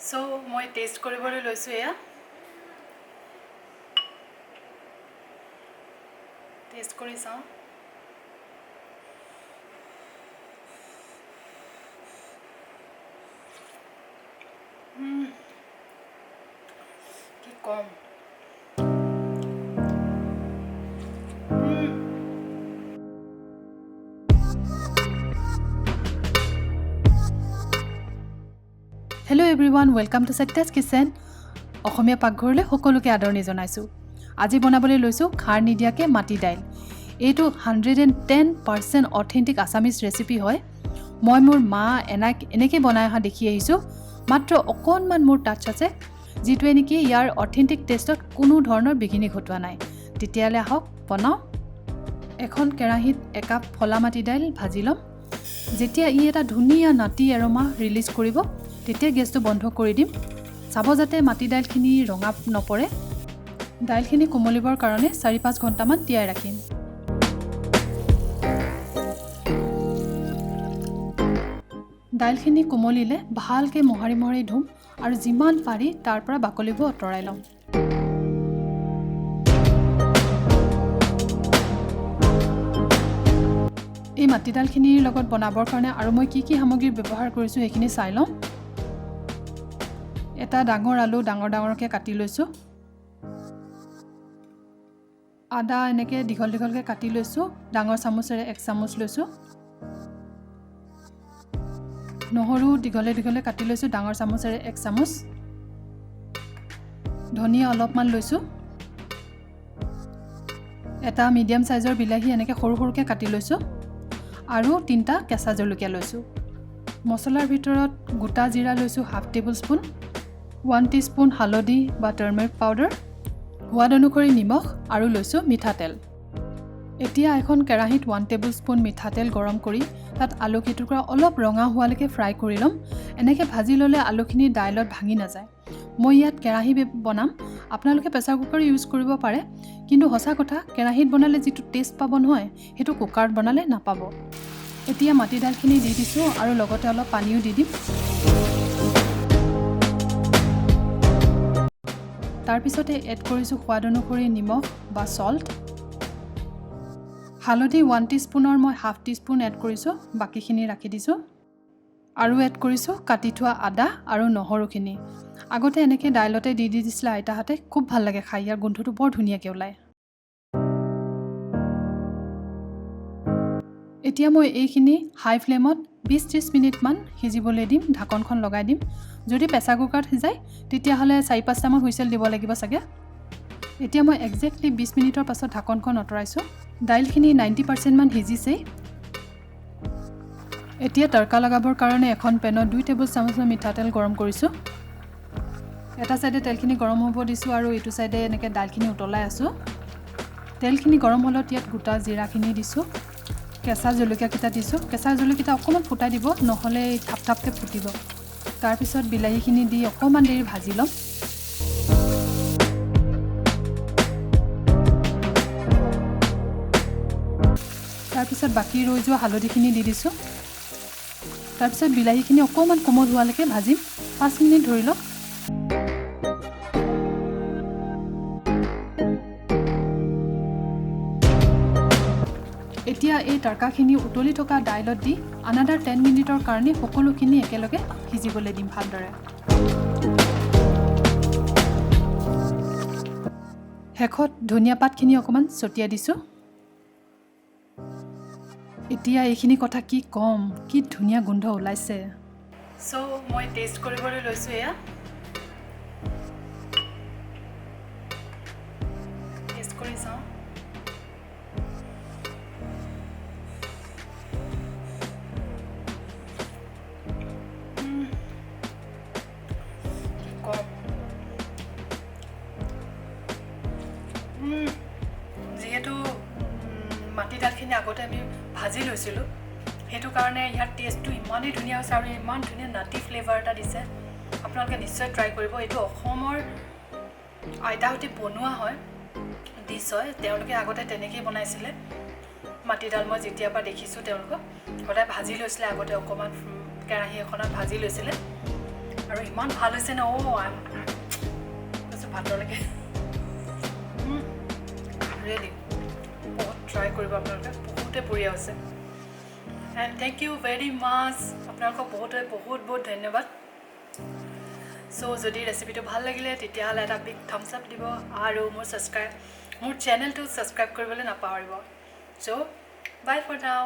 So মই test কৰিবলৈ লৈছো এয়া টেষ্ট কৰি চাও কি কম Hello everyone, welcome to Satya'sKitchen. অসমীয়া পাকঘৰলৈ সকলোকে আদৰণি জনাইছো। আজি বনাবলৈ লৈছো খাৰ নিদিয়াকে মাটি দাইল। এইটো 110% অথেন্টিক আসামিজ ৰেচিপি হয়। মই মোৰ মা এনেকৈ বনাই অহা দেখি আহিছো। মাত্ৰ অকণমান মোৰ টাচ আছে যিটোৱে নেকি ইয়াৰ অথেন্টিক টেষ্টত কোনো ধৰণৰ বিঘিনি ঘটোৱা নাই। তেতিয়ালে আহক বনাও। এখন কেৰাহীত একাপ ফলা মাটি দাইল ভাজি লম। যেতিয়া ই এটা ধুনীয়া নাটি এৰমা ৰিলিজ কৰিব তেতিয়া গেছটো বন্ধ কৰি দিম। চাব যাতে মাটি দাইলখিনি ৰঙা নপৰে। দাইলখিনি কোমলিবৰ কাৰণে 4-5 ঘণ্টামান তিয়াই ৰাখিম। দাইলখিনি কোমলিলে ভালকৈ মোহাৰি ধুম আৰু যিমান পাৰি তাৰ পৰা বাকলিবোৰ আঁতৰাই ল'ম। এই মাটি দাইলখিনিৰ লগত বনাবৰ কাৰণে আৰু মই কি সামগ্ৰী ব্যৱহাৰ কৰিছোঁ সেইখিনি চাই লওঁ। এটা ডাঙৰ আলু ডাঙৰকৈ কাটি লৈছোঁ। আদা এনেকৈ দীঘলকৈ কাটি লৈছোঁ। ডাঙৰ চামুচেৰে 1 চামুচ লৈছোঁ। নহৰু দীঘলে কাটি লৈছোঁ। ডাঙৰ চামুচেৰে 1 চামুচ। ধনিয়া অলপমান লৈছোঁ। এটা মিডিয়াম সাইজৰ বিলাহী এনেকৈ সৰুকৈ কাটি লৈছোঁ। আৰু 3টা কেঁচা জলকীয়া লৈছোঁ। মছলাৰ ভিতৰত গোটা জিৰা লৈছোঁ 1/2 টেবুল স্পুন, 1 টিস্পুন হালধি বা টাৰ্মাৰিক পাউডাৰ, সোৱাদ অনুসৰি নিমখ আৰু লৈছোঁ মিঠাতেল। এতিয়া এখন কেৰাহীত 1 টেবুল স্পুন মিঠাতেল গৰম কৰি তাত আলু কেইটুকুৰা অলপ ৰঙা হোৱালৈকে ফ্ৰাই কৰি ল'ম। এনেকৈ ভাজি ল'লে আলুখিনি দাইলত ভাঙি নাযায়। মই ইয়াত কেৰাহী বনাম। আপোনালোকে প্ৰেছাৰ কুকাৰ ইউজ কৰিব পাৰে, কিন্তু সঁচা কথা কেৰাহীত বনালে যিটো টেষ্ট পাব নহয় সেইটো কুকাৰত বনালে নাপাব। এতিয়া মাটি দাইলখিনি দি দিছোঁ আৰু লগতে অলপ পানীও দি দিম। তাৰপিছতে এড কৰিছোঁ সোৱাদ অনুসৰি নিমখ বা সল্ট। হালধি 1 টিস্পুনৰ মই 1/2 টিস্পুন এড কৰিছোঁ, বাকীখিনি ৰাখি দিছোঁ। আৰু এড কৰিছোঁ কাটি থোৱা আদা আৰু নহৰুখিনি। আগতে এনেকৈ দাইলতে দি দিছিলে আইতাহঁতে, খুব ভাল লাগে খাই। ইয়াৰ গোন্ধটো বৰ ধুনীয়াকৈ ওলায়। এতিয়া মই এইখিনি হাই ফ্লেমত 20-30 মিনিটমান সিজিবলৈ দিম। ঢাকনখন লগাই দিম। যদি প্ৰেছাৰ কুকাৰত সিজায় তেতিয়াহ'লে 4-5টামান হুইচেল দিব লাগিব চাগে। এতিয়া মই একজেক্টলি 20 মিনিটৰ পাছত ঢাকনখন আঁতৰাইছোঁ। দাইলখিনি 90% মান সিজিছেই। এতিয়া তৰকা লগাবৰ কাৰণে এখন পেনত 2 টেবুল চামুচ মিঠাতেল গৰম কৰিছোঁ। এটা সাইডে তেলখিনি গৰম হ'ব দিছোঁ আৰু এইটো সাইডে এনেকৈ দাইলখিনি উতলাই আছোঁ। তেলখিনি গৰম হ'লত ইয়াত গোটা জিৰাখিনি দিছোঁ। কেঁচা জলকীয়াকেইটা দিছোঁ। কেঁচা জলকীয়াটা অকণমান ফুটাই দিব, নহ'লে থাপকৈ ফুটিব। তাৰপিছত বিলাহীখিনি দি অকণমান দেৰি ভাজি ল'ম। তাৰপিছত বাকী ৰৈ যোৱা হালধিখিনি দি দিছোঁ। তাৰপিছত বিলাহীখিনি অকণমান কোমল হোৱালৈকে ভাজিম। 5 মিনিট ধৰি লওক। এতিয়া এই তৰকাখিনি উতলি থকা দাইলত দি আনাদাৰ 10 মিনিটৰ কাৰণে সকলোখিনি একেলগে সিজিবলৈ দিম ভালদৰে। শেষত ধনিয়া পাতখিনি অকণমান ছটিয়াই দিছোঁ। এতিয়া এইখিনি কথা কি ক'ম, কি ধুনীয়া গোন্ধ ওলাইছে। চ' মই টেষ্ট কৰিবলৈ লৈছোঁ এয়া। টেষ্ট কৰি চাওঁ। যিহেতু মাটি দাইলখিনি আগতে আমি ভাজি লৈছিলোঁ, সেইটো কাৰণে ইয়াৰ টেষ্টটো ইমানেই ধুনীয়া হৈছে আৰু ইমান ধুনীয়া নাটি ফ্লেভাৰ এটা দিছে। আপোনালোকে নিশ্চয় ট্ৰাই কৰিব। এইটো অসমৰ আইতাহঁতে বনোৱা হয়, ডিছ হয়। তেওঁলোকে আগতে তেনেকৈয়ে বনাইছিলে মাটি দাইল। মই যেতিয়াৰ পৰা দেখিছোঁ তেওঁলোকক সদায় ভাজি লৈছিলে। আগতে অকণমান কেৰাহী এখনত ভাজি লৈছিলে। আৰু ইমান ভাল হৈছে ন কৈছোঁ ভাতলৈকে ৰিয়েলি বহুত ট্ৰাই কৰিব আপোনালোকে বহুতে বঢ়িয়া হৈছে এণ্ড থেংক ইউ ভেৰি মাছ আপোনালোকক বহুত ধন্যবাদ চ' যদি ৰেচিপিটো ভাল লাগিলে তেতিয়াহ'লে এটা বিগ থামছ আপ দিব আৰু মোৰ চেনেলটো ছাবস্ক্ৰাইব কৰিবলৈ নাপাহৰিব চ' বাই ফৰ নাও